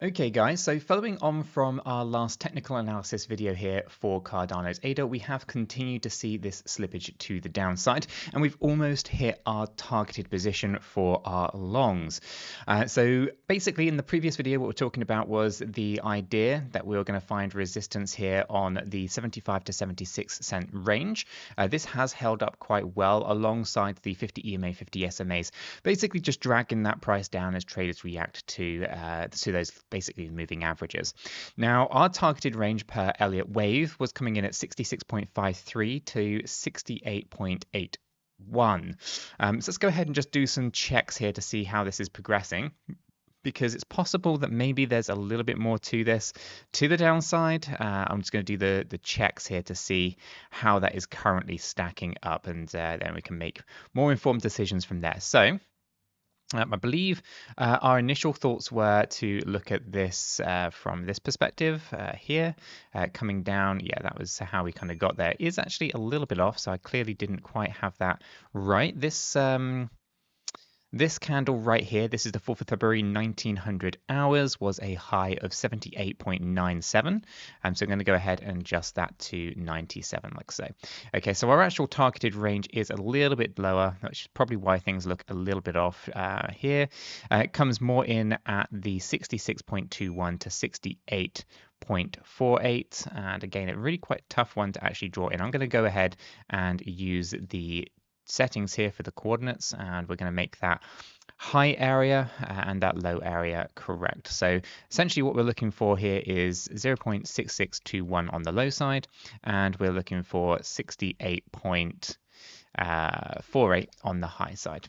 Okay guys, so following on from our last technical analysis video here for Cardano's ADA, we have continued to see this slippage to the downside, and we've almost hit our targeted position for our longs. So basically in the previous video, what we're talking about was the idea that we were going to find resistance here on the 75 to 76 cent range. This has held up quite well alongside the 50 EMA, 50 SMAs, basically just dragging that price down as traders react to those basically moving averages. Now, our targeted range per Elliott wave was coming in at 66.53 to 68.81. So let's go ahead and just do some checks here to see how this is progressing, because it's possible that maybe there's a little bit more to this to the downside. I'm just going to do the checks here to see how that is currently stacking up, and then we can make more informed decisions from there. So I believe our initial thoughts were to look at this from this perspective here, coming down. Yeah, that was how we kind of got there. It is actually a little bit off, so I clearly didn't quite have that right. This candle right here, this is the 4th of February, 1900 hours, was a high of 78.97. So I'm going to go ahead and adjust that to 97, like so. Okay, so our actual targeted range is a little bit lower, which is probably why things look a little bit off here. It comes more in at the 66.21 to 68.48, and again, a really quite tough one to actually draw in. I'm going to go ahead and use the settings here for the coordinates, and we're going to make that high area and that low area correct. So essentially what we're looking for here is 0.6621 on the low side, and we're looking for 68.48 on the high side.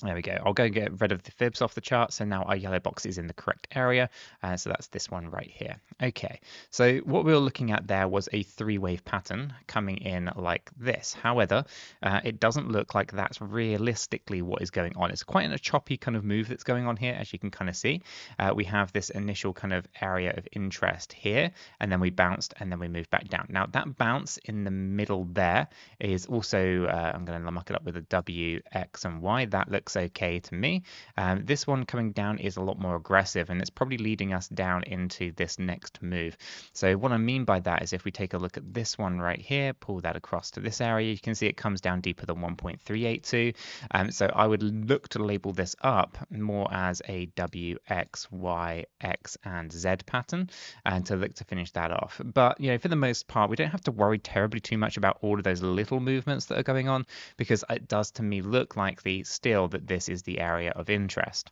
There we go. I'll go get rid of the fibs off the chart. So now our yellow box is in the correct area. So that's this one right here. Okay, so what we were looking at there was a three-wave pattern coming in like this. However, it doesn't look like that's realistically what is going on. It's quite a choppy kind of move that's going on here, as you can kind of see. We have this initial kind of area of interest here, and then we bounced, and then we moved back down. Now, that bounce in the middle there is also, I'm going to muck it up with a W, X, and Y. That looks okay to me. This one coming down is a lot more aggressive, and it's probably leading us down into this next move. So what I mean by that is if we take a look at this one right here, pull that across to this area, you can see it comes down deeper than 1.382. So I would look to label this up more as a W, X, Y, X, and Z pattern, and to look to finish that off. But for the most part, we don't have to worry terribly too much about all of those little movements that are going on, because it does to me look likely still that this is the area of interest.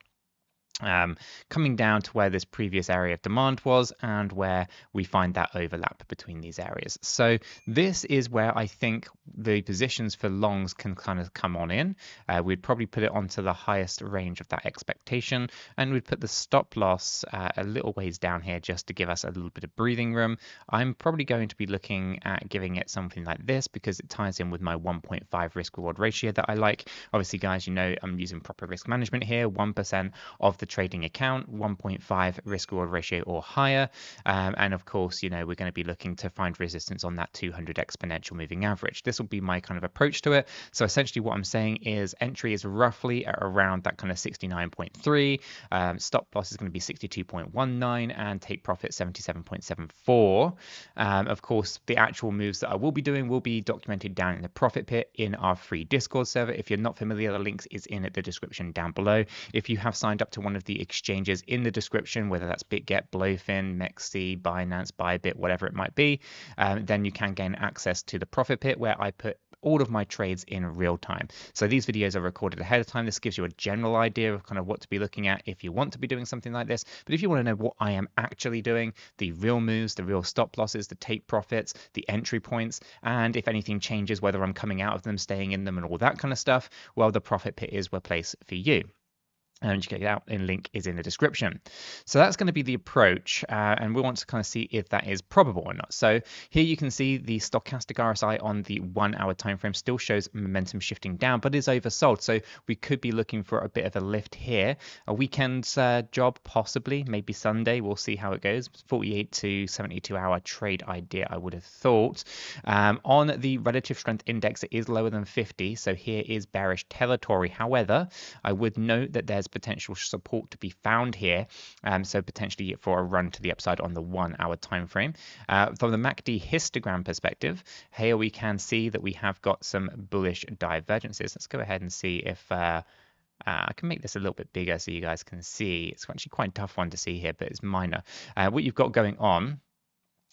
Coming down to where this previous area of demand was and where we find that overlap between these areas. So this is where I think the positions for longs can kind of come on in. We'd probably put it onto the highest range of that expectation, and we'd put the stop loss a little ways down here just to give us a little bit of breathing room. I'm probably going to be looking at giving it something like this because it ties in with my 1.5 risk reward ratio that I like. Obviously, guys, I'm using proper risk management here. 1% of the trading account, 1.5 risk reward ratio or higher, and of course we're going to be looking to find resistance on that 200 exponential moving average. This will be my kind of approach to it. So essentially what I'm saying is entry is roughly at around that kind of 69.3, stop loss is going to be 62.19, and take profit 77.74. Of course, the actual moves that I will be doing will be documented down in the profit pit in our free Discord server. If you're not familiar, the links is in the description down below. If you have signed up to one of the exchanges in the description, whether that's BitGet, Blowfin, Mexi, Binance, Bybit, whatever it might be, then you can gain access to the profit pit where I put all of my trades in real time. So these videos are recorded ahead of time. This gives you a general idea of kind of what to be looking at if you want to be doing something like this. But if you want to know what I am actually doing, the real moves, the real stop losses, the take profits, the entry points, and if anything changes, whether I'm coming out of them, staying in them, and all that kind of stuff, well, the profit pit is the place for you. And you can get it out, and link is in the description. So that's going to be the approach, and we want to kind of see if that is probable or not. So here you can see the stochastic RSI on the 1 hour time frame still shows momentum shifting down, but is oversold. So we could be looking for a bit of a lift here. A weekend job, possibly, maybe Sunday. We'll see how it goes. 48 to 72 hour trade idea, I would have thought. On the relative strength index, it is lower than 50. So here is bearish territory. However, I would note that there's there's potential support to be found here. So potentially for a run to the upside on the 1 hour time frame. From the MACD histogram perspective, here we can see that we have got some bullish divergences. Let's go ahead and see if I can make this a little bit bigger so you guys can see. It's actually quite a tough one to see here, but it's minor. What you've got going on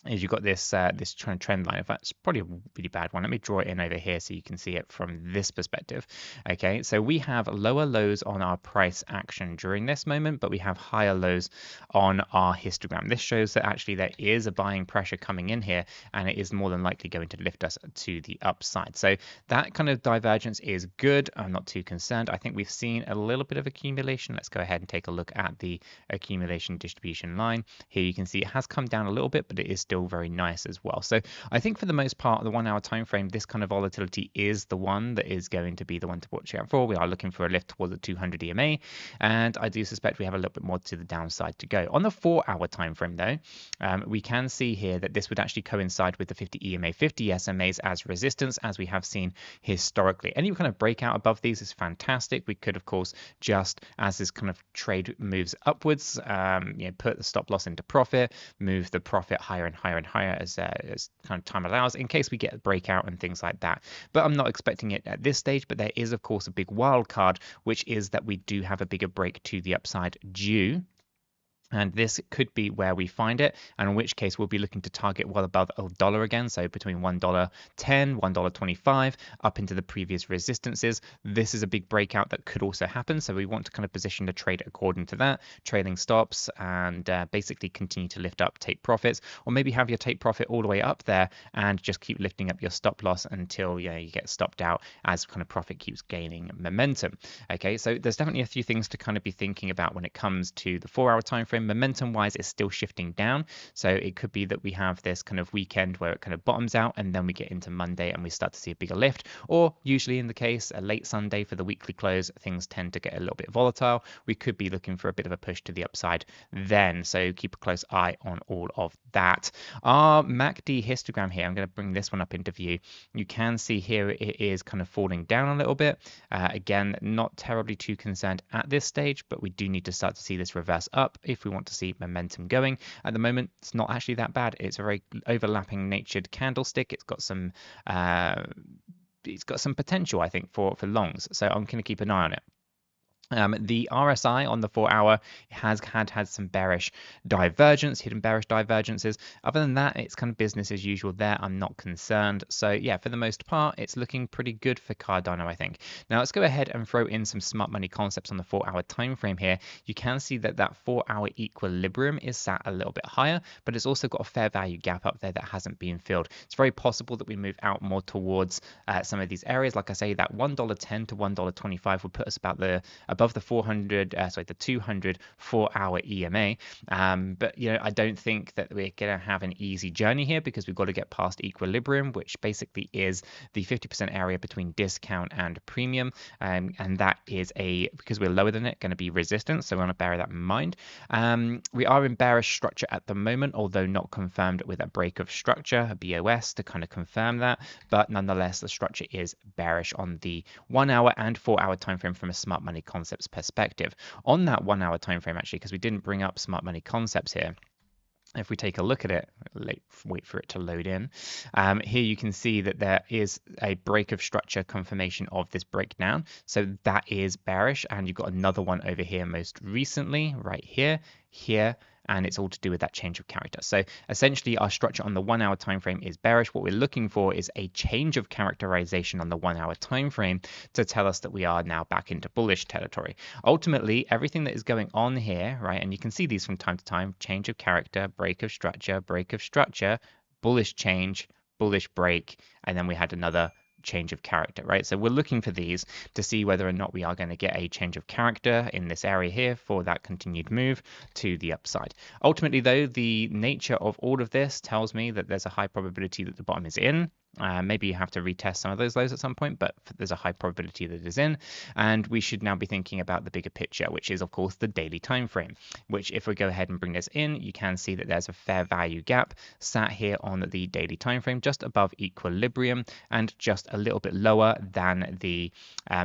is you've got this this trend line. In fact, it's probably a really bad one. Let me draw it in over here so you can see it from this perspective. Okay, so we have lower lows on our price action during this moment, but we have higher lows on our histogram. This shows that actually there is a buying pressure coming in here, and it is more than likely going to lift us to the upside. So that kind of divergence is good. I'm not too concerned. I think we've seen a little bit of accumulation. Let's go ahead and take a look at the accumulation distribution line. Here you can see it has come down a little bit, but it is still very nice as well. So I think for the most part, the 1 hour time frame, this kind of volatility is the one that is going to be the one to watch out for. We are looking for a lift towards the 200 EMA, and I do suspect we have a little bit more to the downside to go. On the 4 hour time frame though, we can see here that this would actually coincide with the 50 EMA, 50 SMAs as resistance, as we have seen historically. Any kind of breakout above these is fantastic. We could of course just, as this kind of trade moves upwards, put the stop loss into profit, move the profit higher and higher and higher as kind of time allows, in case we get a breakout and things like that. But I'm not expecting it at this stage. But there is of course a big wild card, which is that we do have a bigger break to the upside due. And this could be where we find it, and in which case we'll be looking to target well above $1 again, so between $1.10, $1.25, up into the previous resistances. This is a big breakout that could also happen, so we want to kind of position the trade according to that, trailing stops, and basically continue to lift up, take profits, or maybe have your take profit all the way up there and just keep lifting up your stop loss until you get stopped out as kind of profit keeps gaining momentum. Okay, so there's definitely a few things to kind of be thinking about when it comes to the 4 hour time frame. Momentum wise, it's still shifting down, so it could be that we have this kind of weekend where it kind of bottoms out, and then we get into Monday and we start to see a bigger lift, or usually in the case a late Sunday for the weekly close, things tend to get a little bit volatile. We could be looking for a bit of a push to the upside then, so keep a close eye on all of that. Our MACD histogram here, I'm going to bring this one up into view. You can see here it is kind of falling down a little bit. Again, not terribly too concerned at this stage, but we do need to start to see this reverse up if we want to see momentum going. At the moment, it's not actually that bad. It's a very overlapping natured candlestick. It's got some potential, I think, for longs. So I'm going to keep an eye on it. The RSI on the 4 hour has had some bearish divergence, hidden bearish divergences. Other than that, it's kind of business as usual there. I'm not concerned. So yeah, for the most part, it's looking pretty good for Cardano, I think. Now let's go ahead and throw in some smart money concepts on the 4 hour time frame here. You can see that that 4 hour equilibrium is sat a little bit higher, but it's also got a fair value gap up there that hasn't been filled. It's very possible that we move out more towards some of these areas. Like I say, that $1.10 to $1.25 would put us above the 200 4 hour EMA. But I don't think that we're going to have an easy journey here, because we've got to get past equilibrium, which basically is the 50% area between discount and premium, and that is because we're lower than it, going to be resistance, so we want to bear that in mind. We are in bearish structure at the moment, although not confirmed with a break of structure, a BOS to kind of confirm that, but nonetheless the structure is bearish on the 1 hour and 4 hour time frame from a smart money concepts perspective. On that 1 hour time frame, actually, because we didn't bring up smart money concepts here, if we take a look at it, wait for it to load in, here you can see that there is a break of structure confirmation of this breakdown. So that is bearish, and you've got another one over here most recently, right here, and it's all to do with that change of character. So essentially our structure on the 1 hour time frame is bearish. What we're looking for is a change of characterization on the 1 hour time frame to tell us that we are now back into bullish territory. Ultimately, everything that is going on here, right, and you can see these from time to time: change of character, break of structure, bullish change, bullish break, and then we had another change of character, right? So we're looking for these to see whether or not we are going to get a change of character in this area here for that continued move to the upside. Ultimately though, the nature of all of this tells me that there's a high probability that the bottom is in. Maybe you have to retest some of those lows at some point, but there's a high probability that it is in. And we should now be thinking about the bigger picture, which is, of course, the daily time frame, which if we go ahead and bring this in, you can see that there's a fair value gap sat here on the daily time frame, just above equilibrium and just a little bit lower than the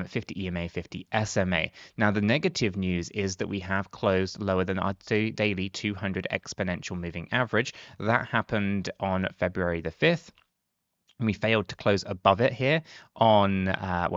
50 EMA, 50 SMA. Now, the negative news is that we have closed lower than our daily 200 exponential moving average. That happened on February the 5th. We failed to close above it here on,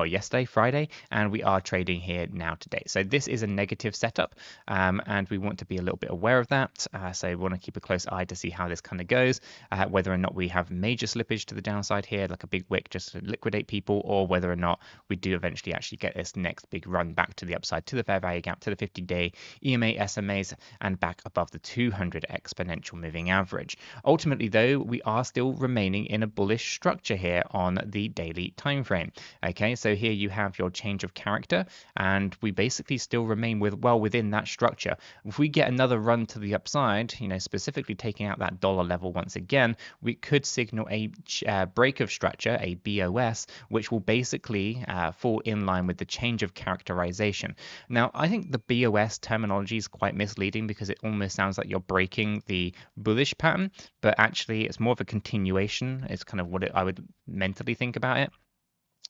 yesterday, Friday, and we are trading here now today. So this is a negative setup, and we want to be a little bit aware of that. So we want to keep a close eye to see how this kind of goes, whether or not we have major slippage to the downside here, like a big wick just to liquidate people, or whether or not we do eventually actually get this next big run back to the upside, to the fair value gap, to the 50-day EMA, SMAs, and back above the 200 exponential moving average. Ultimately, though, we are still remaining in a bullish structure here on the daily time frame. Okay, so here you have your change of character, and we basically still remain well within that structure. If we get another run to the upside, specifically taking out that dollar level once again, we could signal a break of structure, a BOS, which will basically fall in line with the change of characterization. Now, I think the BOS terminology is quite misleading because it almost sounds like you're breaking the bullish pattern, but actually it's more of a continuation. It's kind of what I would mentally think about it.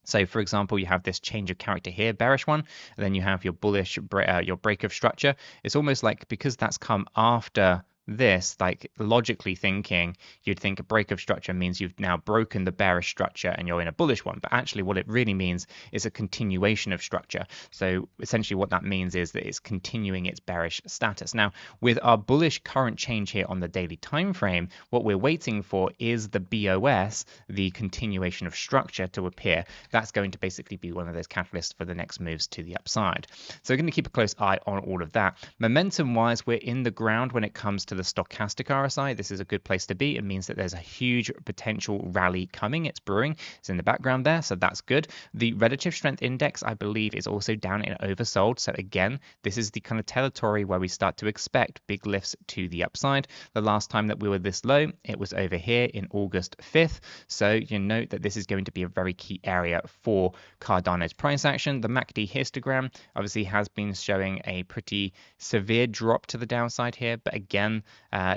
So, for example, you have this change of character here, bearish one, and then you have your bullish, your break of structure. It's almost like because that's come after this, like logically thinking, you'd think a break of structure means you've now broken the bearish structure and you're in a bullish one. But actually what it really means is a continuation of structure. So essentially what that means is that it's continuing its bearish status. Now, with our bullish current change here on the daily time frame, what we're waiting for is the BOS, the continuation of structure, to appear. That's going to basically be one of those catalysts for the next moves to the upside. So we're going to keep a close eye on all of that. Momentum wise, we're in the ground when it comes to the stochastic RSI. This is a good place to be. It means that there's a huge potential rally coming. It's brewing. It's in the background there, so that's good. The relative strength index, I believe, is also down in oversold. So again, this is the kind of territory where we start to expect big lifts to the upside. The last time that we were this low, it was over here in August 5th. So you note that this is going to be a very key area for Cardano's price action. The MACD histogram obviously has been showing a pretty severe drop to the downside here, but again,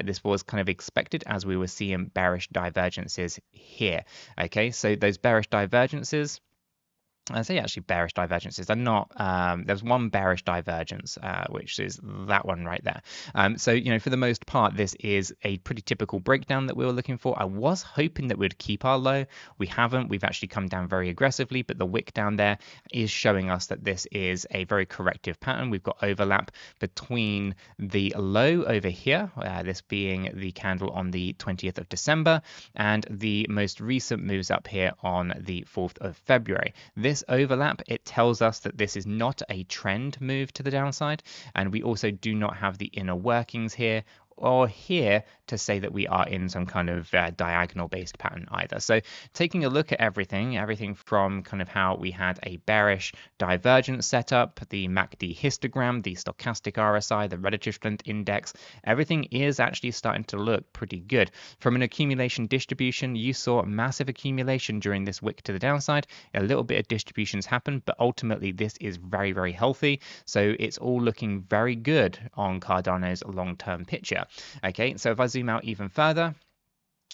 this was kind of expected as we were seeing bearish divergences here. Okay, so those bearish divergences, I say actually bearish divergences. They're not. There's one bearish divergence, which is that one right there. So for the most part, this is a pretty typical breakdown that we were looking for. I was hoping that we'd keep our low. We haven't. We've actually come down very aggressively, but the wick down there is showing us that this is a very corrective pattern. We've got overlap between the low over here, this being the candle on the 20th of December, and the most recent moves up here on the 4th of February. This overlap, it tells us that this is not a trend move to the downside, and we also do not have the inner workings here or here to say that we are in some kind of diagonal based pattern either. So taking a look at everything from kind of how we had a bearish divergence setup, the MACD histogram, the stochastic RSI, the relative strength index, everything is actually starting to look pretty good. From an accumulation distribution, you saw massive accumulation during this wick to the downside. A little bit of distributions happened, but ultimately this is very, very healthy. So it's all looking very good on Cardano's long-term picture. Okay, so if I zoom out even further,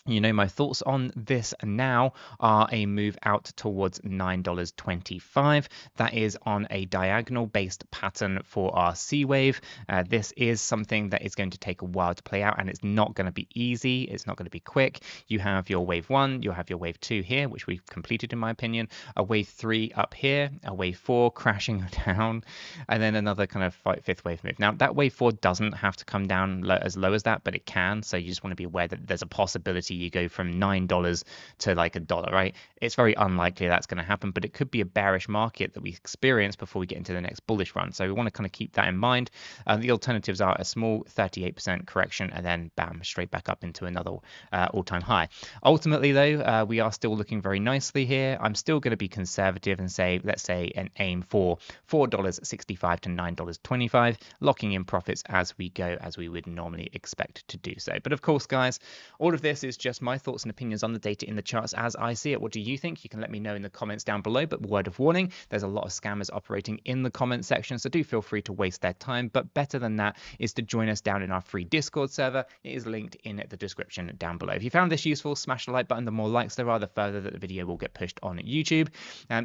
my thoughts on this now are a move out towards $9.25. That is on a diagonal based pattern for our C wave. This is something that is going to take a while to play out, and it's not going to be easy. It's not going to be quick. You have your wave 1, you'll have your wave 2 here, which we've completed in my opinion, a wave 3 up here, a wave 4 crashing down, and then another kind of 5th wave move. Now that wave 4 doesn't have to come down as low as that, but it can. So you just want to be aware that there's a possibility you go from $9 to like $1, right? It's very unlikely that's going to happen, but it could be a bearish market that we experience before we get into the next bullish run. So we want to kind of keep that in mind. The alternatives are a small 38% correction and then bam, straight back up into another all-time high. Ultimately though, we are still looking very nicely here. I'm still going to be conservative and say, let's say an aim for $4.65 to $9.25, locking in profits as we go, as we would normally expect to do so. But of course, guys, all of this is just my thoughts and opinions on the data in the charts as I see it. What do you think? You can let me know in the comments down below, but word of warning, there's a lot of scammers operating in the comment section, so do feel free to waste their time. But better than that is to join us down in our free Discord server. It is linked in the description down below. If you found this useful, smash the like button. The more likes there are, the further that the video will get pushed on YouTube.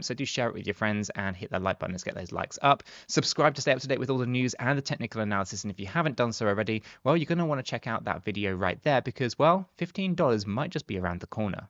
So do share it with your friends and hit that like button. Let's get those likes up. Subscribe to stay up to date with all the news and the technical analysis. And if you haven't done so already, well, you're going to want to check out that video right there because, well, $15 might just be around the corner.